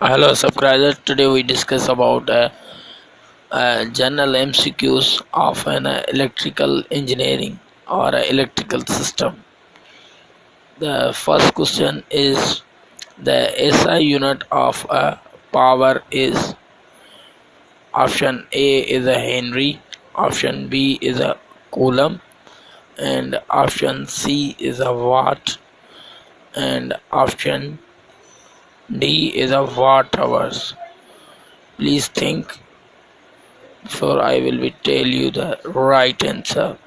Hello subscribers, today we discuss about general MCQs of an electrical engineering or electrical system. The first question is the SI unit of power is option A is a Henry, option B is a coulomb, and option C is a watt, and option D is a watt hours. Please think before I will be tell you the right answer.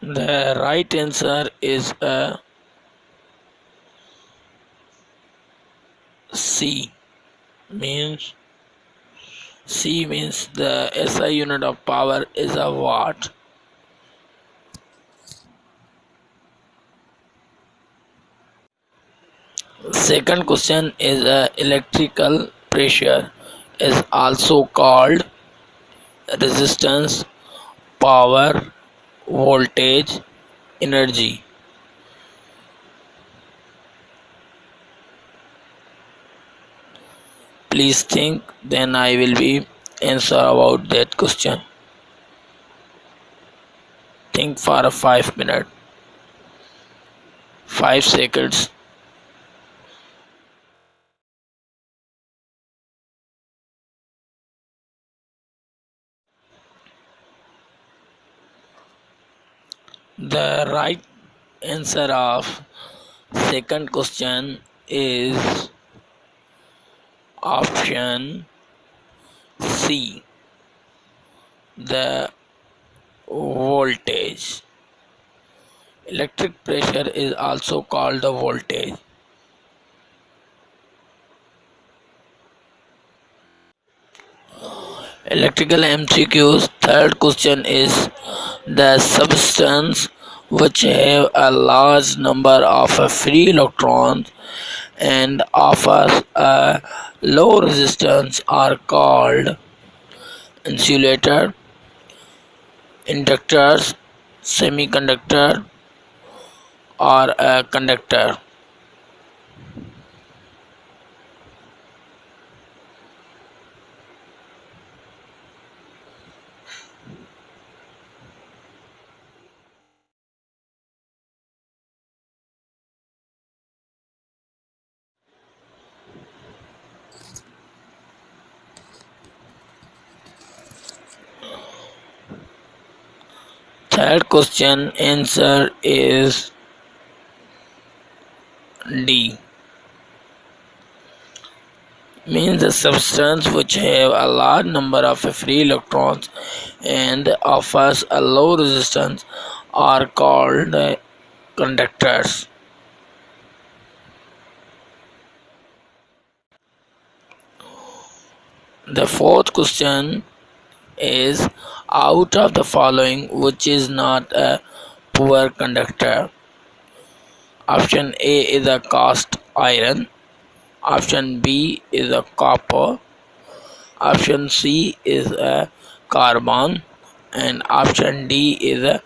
The right answer is C. Means C means the SI unit of power is a watt. Second question is electrical pressure is also called resistance, power, voltage, energy. Please think, then I will be answer about that question. Think for 5 minutes, 5 seconds. The right answer of second question is option C, the voltage. Electric pressure is also called the voltage. Electrical MCQ's third question is the substance which have a large number of free electrons and offers a low resistance are called insulator, inductors, semi-conductor, or a conductor. Third question answer is D. Means the substance which have a large number of free electrons and offers a low resistance are called conductors. The fourth question is out of the following which is not a poor conductor. Option A is a cast iron, option B is a copper, option C is a carbon, and option D is a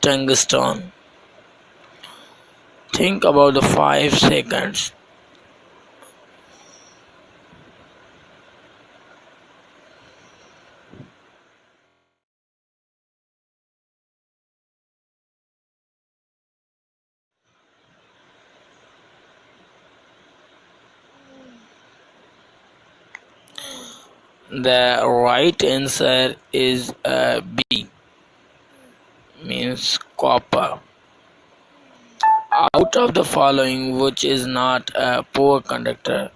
tungsten. Think about the 5 seconds. The right answer is B, means copper. Out of the following which is not a poor conductor,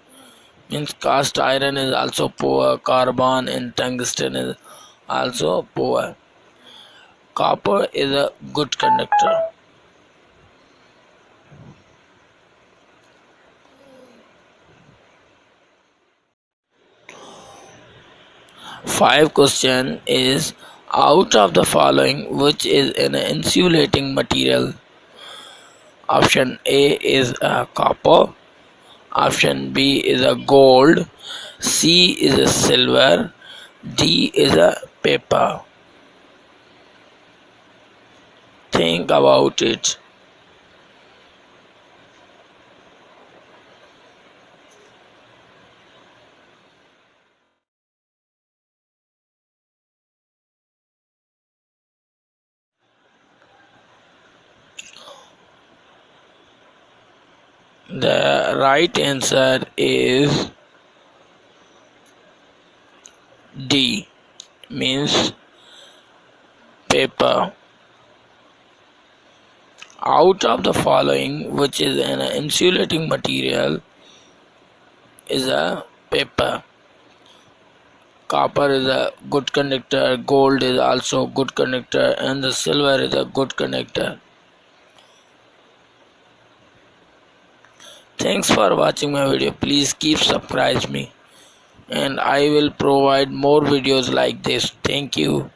means cast iron is also poor, carbon and tungsten is also poor. Copper is a good conductor. Five question is out of the following which is an insulating material. Option A is a copper, option B is a gold, C is a silver, D is a paper. think about it. The right answer is D, means paper. Out of the following, which is an insulating material, is a paper? Copper is a good conductor, gold is also good conductor, and the silver is a good conductor. Thanks for watching my video. Please keep subscribe me, and I will provide more videos like this. Thank you.